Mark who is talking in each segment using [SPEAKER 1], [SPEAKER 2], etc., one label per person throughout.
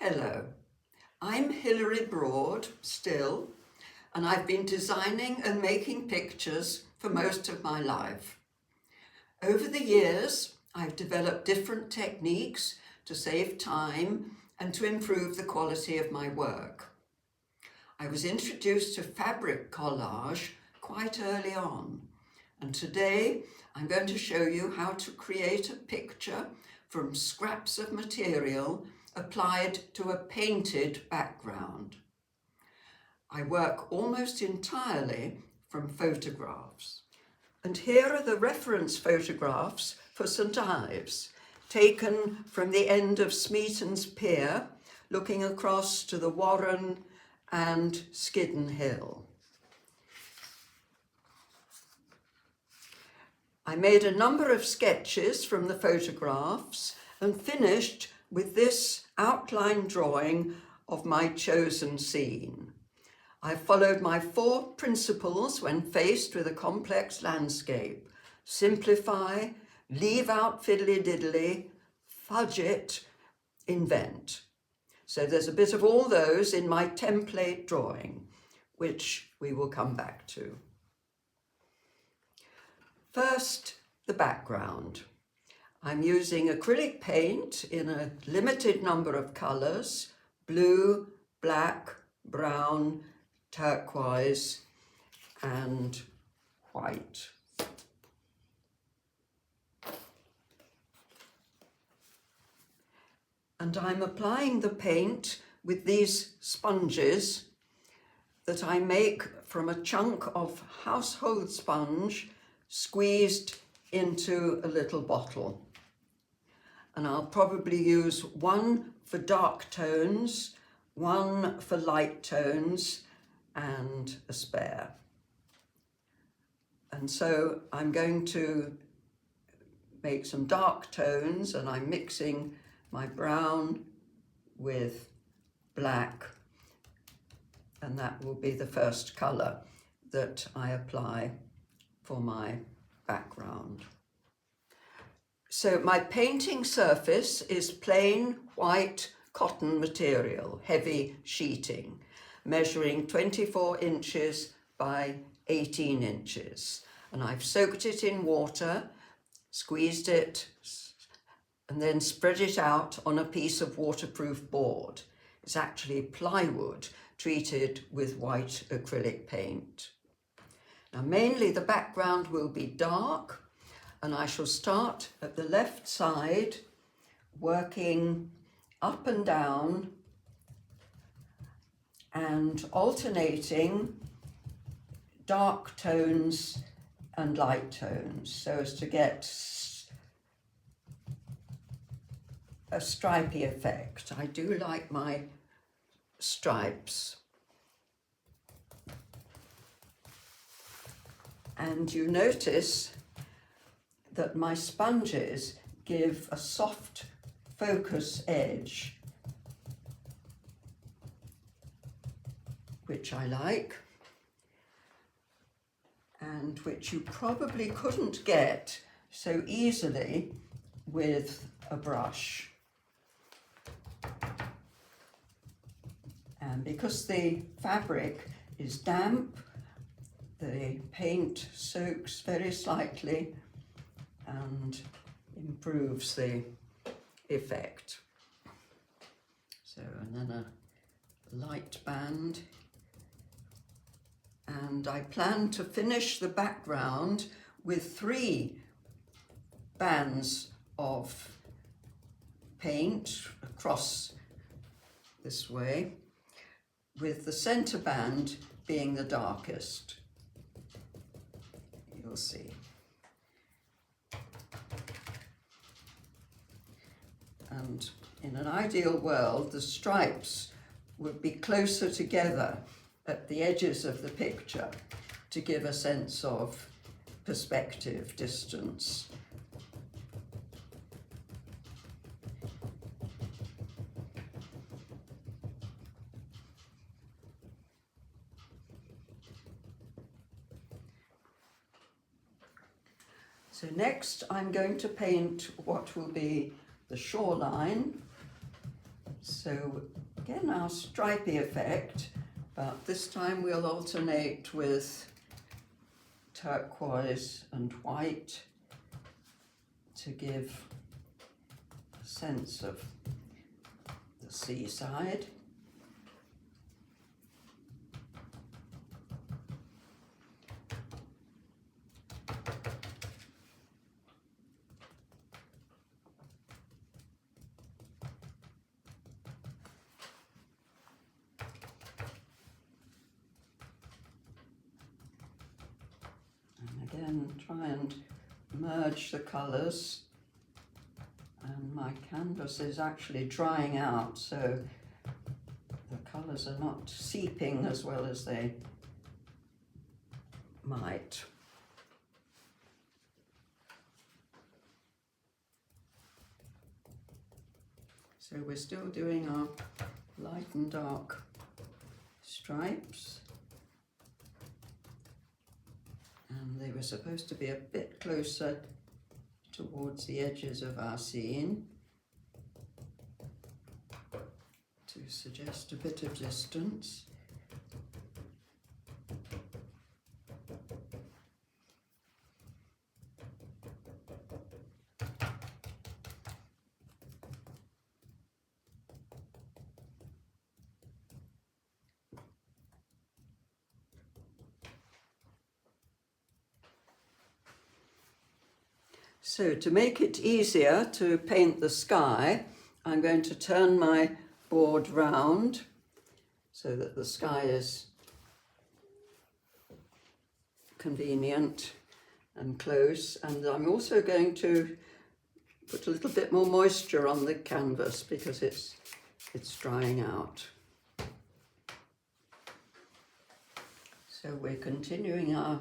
[SPEAKER 1] Hello, I'm Hilary still, and I've been designing and making pictures for most of my life. Over the years, I've developed different techniques to save time and to improve the quality of my work. I was introduced to fabric collage quite early on, and today I'm going to show you how to create a picture from scraps of material applied to a painted background. I work almost entirely from photographs. And here are the reference photographs for St Ives, taken from the end of Smeaton's Pier, looking across to the Warren and Skidden Hill. I made a number of sketches from the photographs and finished with this outline drawing of my chosen scene. I followed my 4 principles when faced with a complex landscape: simplify, leave out fiddly-diddly, fudge it, invent. So there's a bit of all those in my template drawing, which we will come back to. First, the background. I'm using acrylic paint in a limited number of colours: blue, black, brown, turquoise and white. And I'm applying the paint with these sponges that I make from a chunk of household sponge squeezed into a little bottle. And I'll probably use one for dark tones, one for light tones, and a spare. And so I'm going to make some dark tones, and I'm mixing my brown with black, and that will be the first colour that I apply for my background. So my painting surface is plain white cotton material, heavy sheeting, measuring 24 inches by 18 inches. And I've soaked it in water, squeezed it, and then spread it out on a piece of waterproof board. It's actually plywood treated with white acrylic paint. Now mainly the background will be dark, and I shall start at the left side, working up and down and alternating dark tones and light tones so as to get a stripy effect. I do like my stripes. And you notice that my sponges give a soft focus edge, which I like, and which you probably couldn't get so easily with a brush. And because the fabric is damp, the paint soaks very slightly and improves the effect. So, and then a light band. And I plan to finish the background with 3 bands of paint across this way, with the centre band being the darkest. You'll see. And in an ideal world, the stripes would be closer together at the edges of the picture to give a sense of perspective, distance. So next I'm going to paint what will be the shoreline. So again, our stripy effect, but this time we'll alternate with turquoise and white to give a sense of the seaside. Again, try and merge the colours, and my canvas is actually drying out, so the colours are not seeping as well as they might. So we're still doing our light and dark stripes. And they were supposed to be a bit closer towards the edges of our scene to suggest a bit of distance. So to make it easier to paint the sky, I'm going to turn my board round so that the sky is convenient and close, and I'm also going to put a little bit more moisture on the canvas because it's drying out. So we're continuing our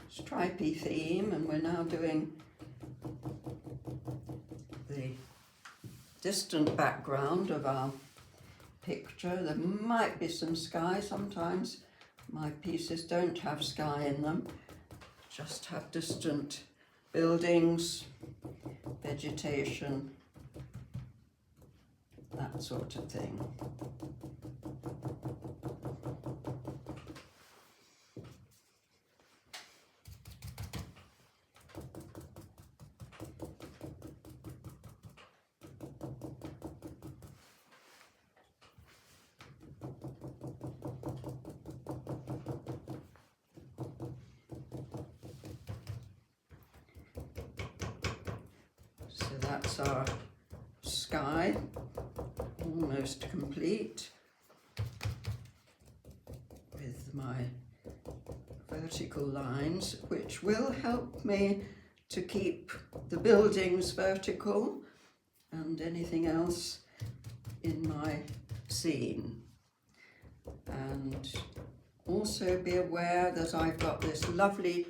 [SPEAKER 1] stripy theme, and we're now doing the distant background of our picture. There might be some sky. Sometimes my pieces don't have sky in them, just have distant buildings, vegetation, that sort of thing. So that's our sky, almost complete, with my vertical lines, which will help me to keep the buildings vertical and anything else in my scene. And also be aware that I've got this lovely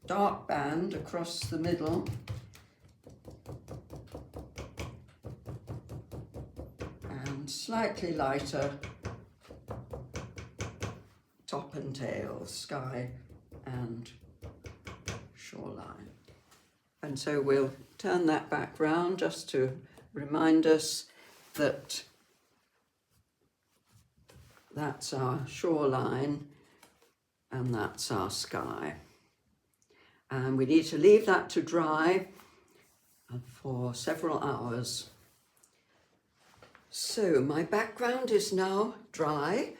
[SPEAKER 1] dark band across the middle, and slightly lighter top and tail, sky and shoreline. And so we'll turn that back round just to remind us that that's our shoreline and that's our sky. And we need to leave that to dry for several hours. So my background is now dry,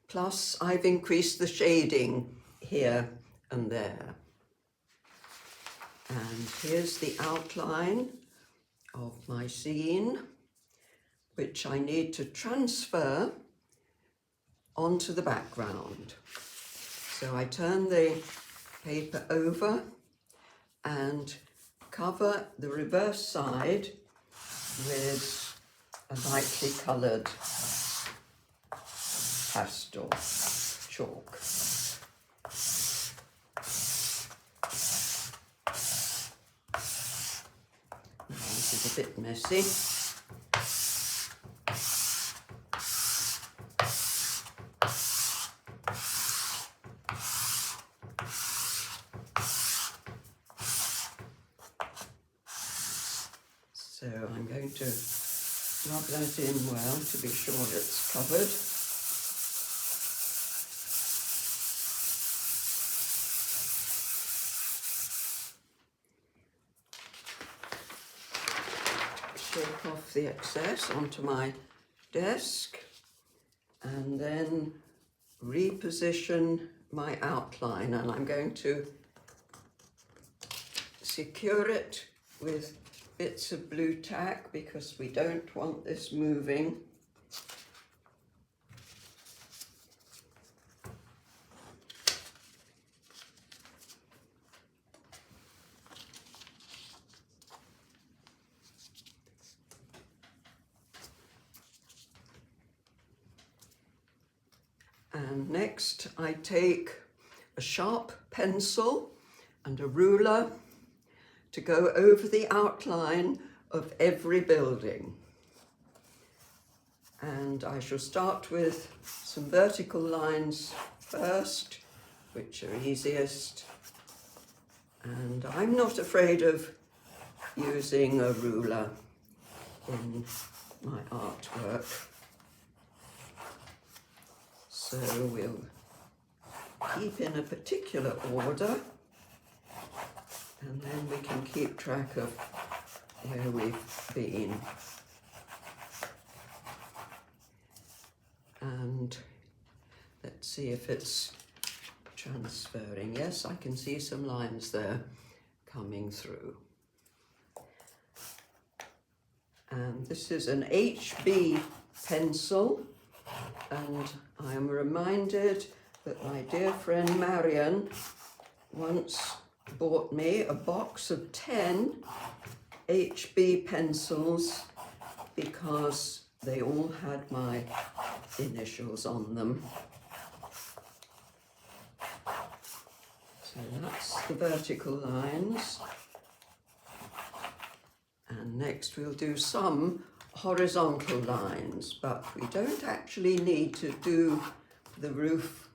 [SPEAKER 1] plus I've increased the shading here and there. And here's the outline of my scene, which I need to transfer onto the background. So I turn the paper over and cover the reverse side with a lightly coloured pastel chalk. Now, this is a bit messy. So I'm going to rub that in well to be sure it's covered. Shake off the excess onto my desk and then reposition my outline, and I'm going to secure it with bits of blue tack because we don't want this moving. And next I take a sharp pencil and a ruler to go over the outline of every building. And I shall start with some vertical lines first, which are easiest. And I'm not afraid of using a ruler in my artwork. So we'll keep in a particular order, and then we can keep track of where we've been. And let's see if it's transferring. Yes, I can see some lines there coming through. And this is an HB pencil, and I am reminded that my dear friend Marion once bought me a box of 10 HB pencils because they all had my initials on them. So that's the vertical lines. And next we'll do some horizontal lines, but we don't actually need to do the roof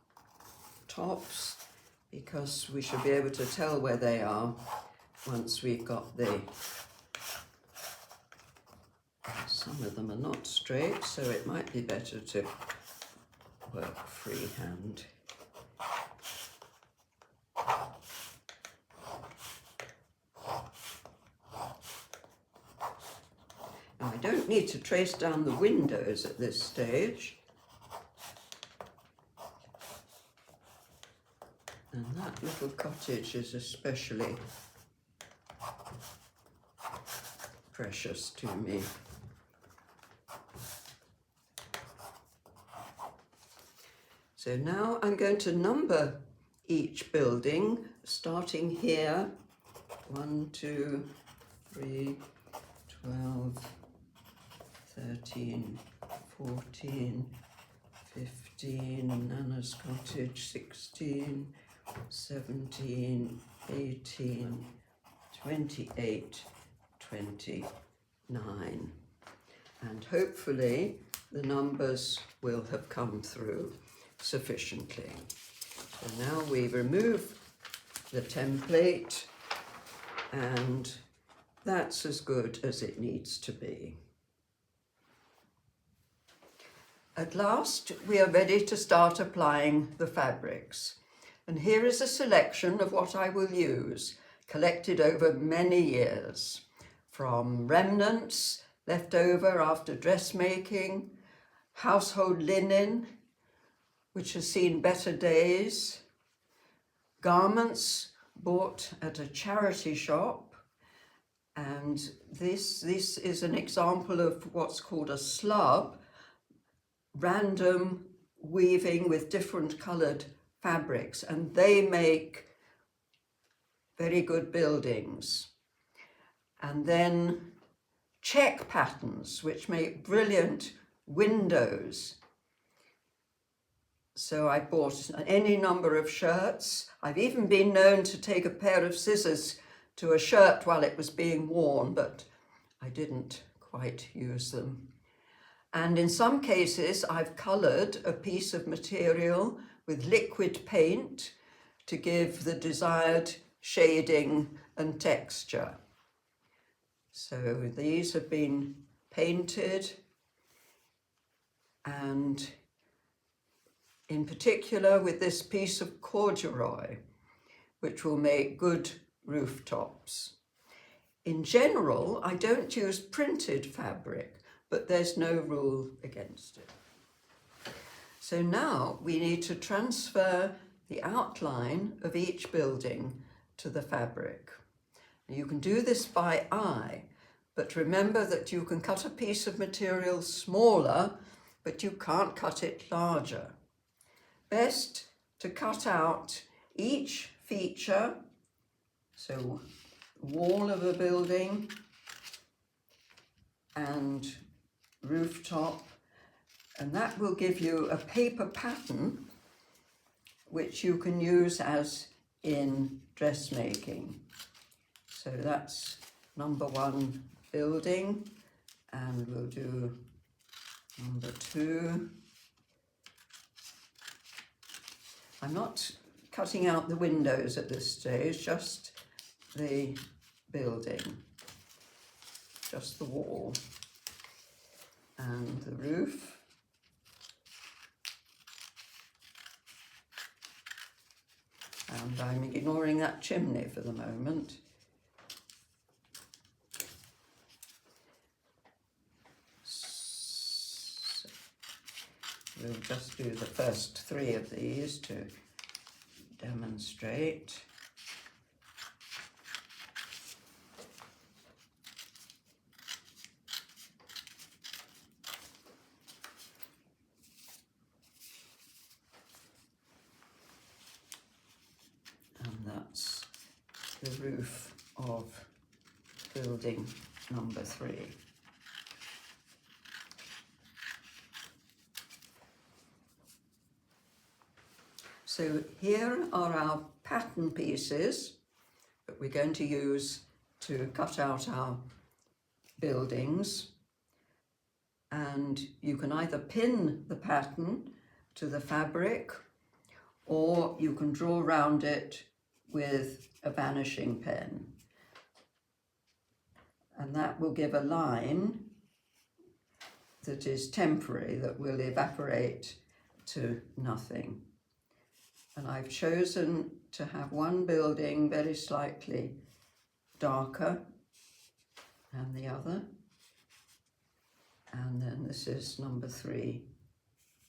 [SPEAKER 1] tops because we should be able to tell where they are once we've got the... Some of them are not straight, so it might be better to work freehand. Now, I don't need to trace down the windows at this stage. And that little cottage is especially precious to me. So now I'm going to number each building, starting here. 1, 2, 3, 12, 13, 14, 15, Nana's cottage, 16, 17, 18, 28, 29. And hopefully the numbers will have come through sufficiently. So now we remove the template, and that's as good as it needs to be. At last, we are ready to start applying the fabrics. And here is a selection of what I will use, collected over many years, from remnants left over after dressmaking, household linen, which has seen better days, garments bought at a charity shop, and this is an example of what's called a slub, random weaving with different coloured fabrics, and they make very good buildings. And then check patterns, which make brilliant windows. So I bought any number of shirts. I've even been known to take a pair of scissors to a shirt while it was being worn, but I didn't quite use them. And in some cases, I've coloured a piece of material with liquid paint to give the desired shading and texture. So these have been painted, and in particular with this piece of corduroy, which will make good rooftops. In general, I don't use printed fabric, but there's no rule against it. So now we need to transfer the outline of each building to the fabric. You can do this by eye, but remember that you can cut a piece of material smaller, but you can't cut it larger. Best to cut out each feature, so wall of a building and rooftop, and that will give you a paper pattern which you can use as in dressmaking. So that's number 1 building, and we'll do number 2. I'm not cutting out the windows at this stage, just the building, just the wall and the roof. And I'm ignoring that chimney for the moment. So we'll just do the first 3 of these to demonstrate. And that's the roof of building number 3. So here are our pattern pieces that we're going to use to cut out our buildings. And you can either pin the pattern to the fabric, or you can draw around it with a vanishing pen. And that will give a line that is temporary, that will evaporate to nothing. And I've chosen to have one building very slightly darker than the other. And then this is number 3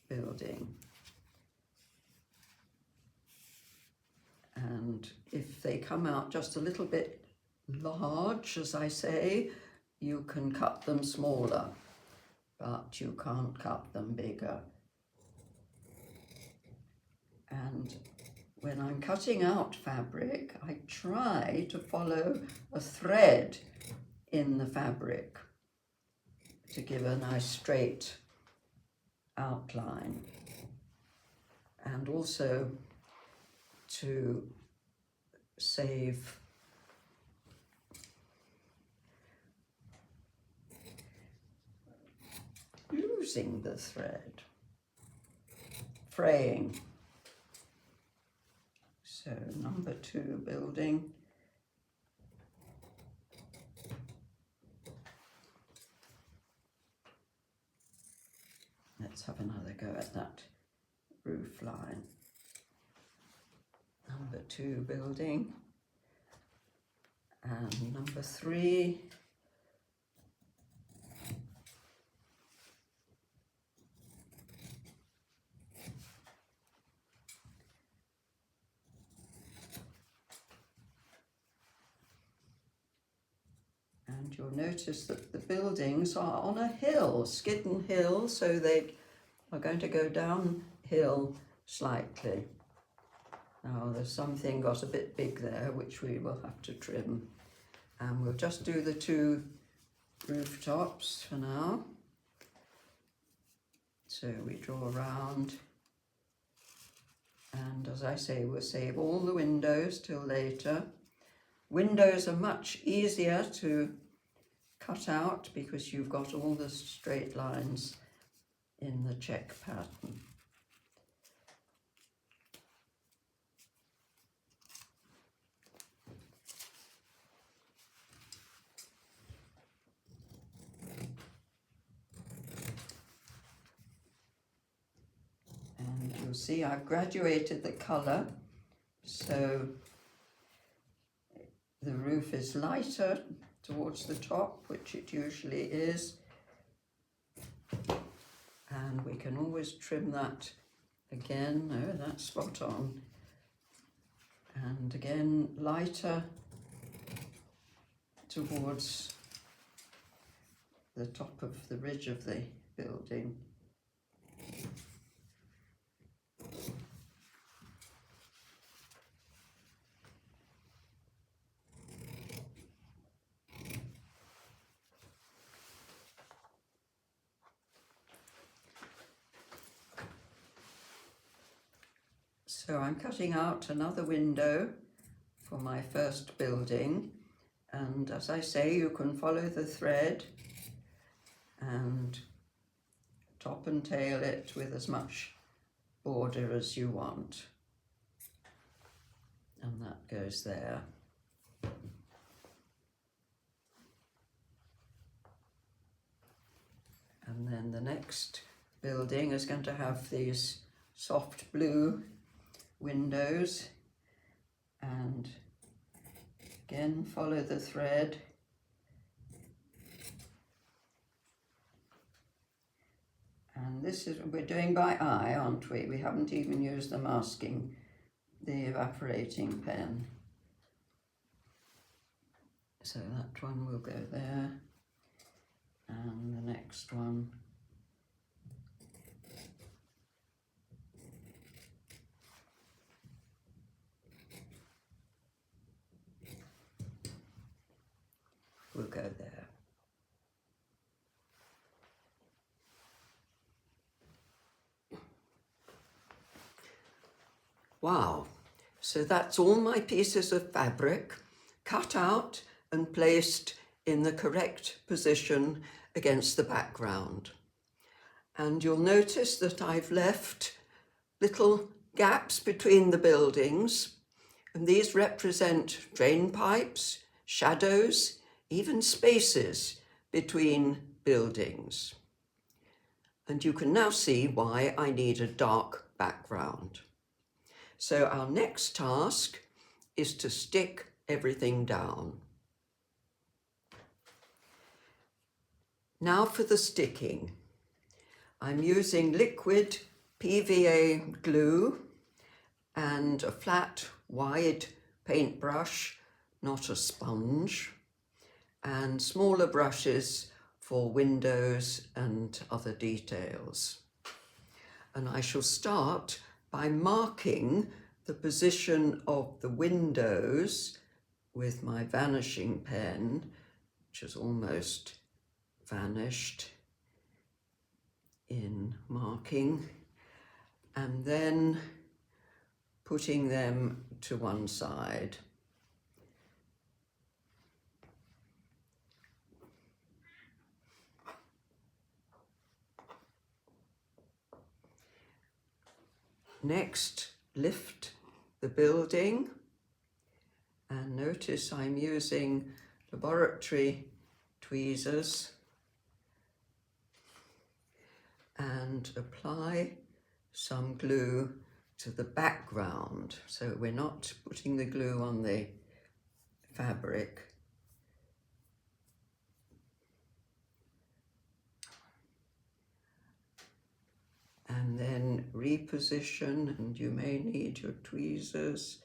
[SPEAKER 1] building. And if they come out just a little bit large, as I say, you can cut them smaller, but you can't cut them bigger. And when I'm cutting out fabric, I try to follow a thread in the fabric to give a nice straight outline, and also to save losing the thread, fraying. So number 2 building. Let's have another go at that roof line. Number 2 building, and number 3. And you'll notice that the buildings are on a hill, Skidden Hill, so they are going to go downhill slightly. Now there's something got a bit big there, which we will have to trim. And we'll just do the 2 rooftops for now. So we draw around, and as I say, we'll save all the windows till later. Windows are much easier to cut out because you've got all the straight lines in the check pattern. you'll see I've graduated the colour, so the roof is lighter towards the top, which it usually is, and we can always trim that again. No, that's spot on. And again, lighter towards the top of the ridge of the building. So I'm cutting out another window for my first building, and as I say, you can follow the thread and top and tail it with as much border as you want, and that goes there. And then the next building is going to have these soft blue windows, and again follow the thread and this is, we're doing by eye, aren't we? We haven't even used the masking, the evaporating pen. So that one will go there, and the next one will go there. Wow, so that's all my pieces of fabric cut out and placed in the correct position against the background. And you'll notice that I've left little gaps between the buildings, and these represent drain pipes, shadows, even spaces between buildings. And you can now see why I need a dark background. So our next task is to stick everything down. Now for the sticking. I'm using liquid PVA glue and a flat, wide paintbrush, not a sponge, and smaller brushes for windows and other details. And I shall start by marking the position of the windows with my vanishing pen, which has almost vanished in marking, and then putting them to one side. Next, lift the building, and notice I'm using laboratory tweezers, and apply some glue to the background. So we're not putting the glue on the fabric. And then reposition, and you may need your tweezers,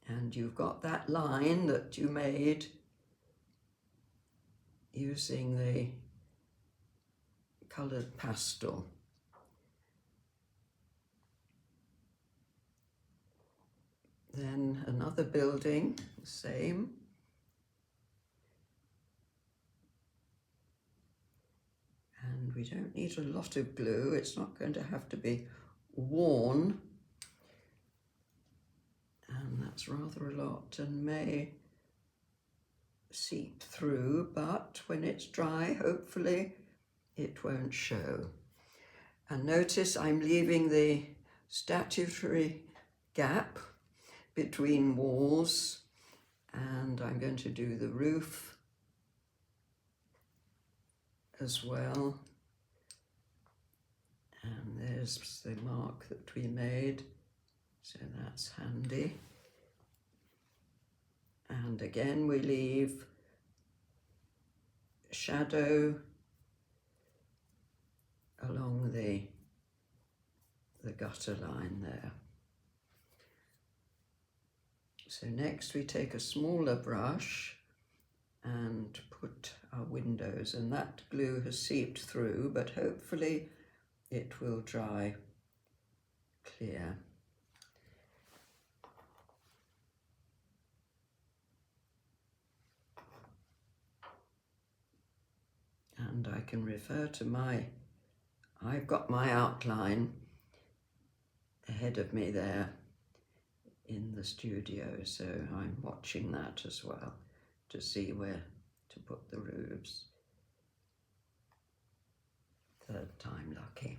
[SPEAKER 1] and you've got that line that you made using the coloured pastel. Then another building, the same. And we don't need a lot of glue, it's not going to have to be worn. And that's rather a lot and may seep through, but when it's dry, hopefully it won't show. And notice I'm leaving the statutory gap between walls, and I'm going to do the roof as well. And there's the mark that we made, so that's handy. And again we leave shadow along the gutter line there. So next we take a smaller brush and put our windows, and that glue has seeped through, but hopefully it will dry clear. And I can refer to I've got my outline ahead of me there in the studio, so I'm watching that as well to see where to put the roofs. Third time lucky.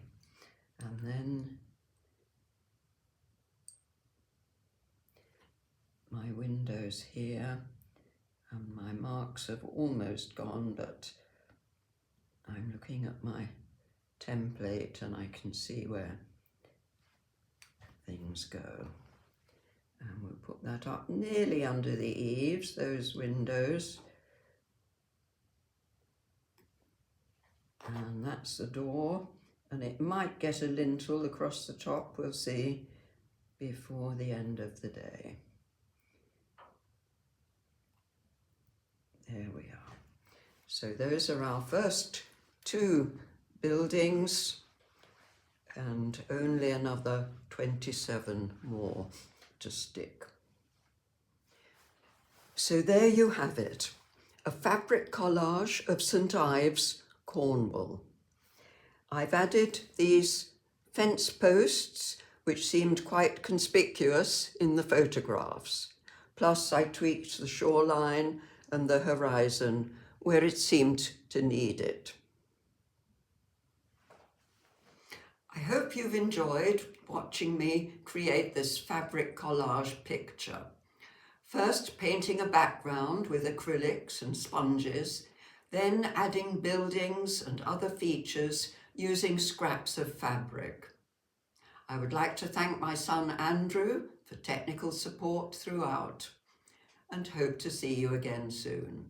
[SPEAKER 1] And then my windows here, and my marks have almost gone, but I'm looking at my template and I can see where things go. And we'll put that up nearly under the eaves, those windows. And that's the door, and it might get a lintel across the top, we'll see, before the end of the day. There we are. So those are our first two buildings, and only another 27 more to stick. So there you have it, a fabric collage of St. Ives, Cornwall. I've added these fence posts, which seemed quite conspicuous in the photographs. Plus I tweaked the shoreline and the horizon where it seemed to need it. I hope you've enjoyed watching me create this fabric collage picture. First painting a background with acrylics and sponges, then adding buildings and other features using scraps of fabric. I would like to thank my son Andrew for technical support throughout, and hope to see you again soon.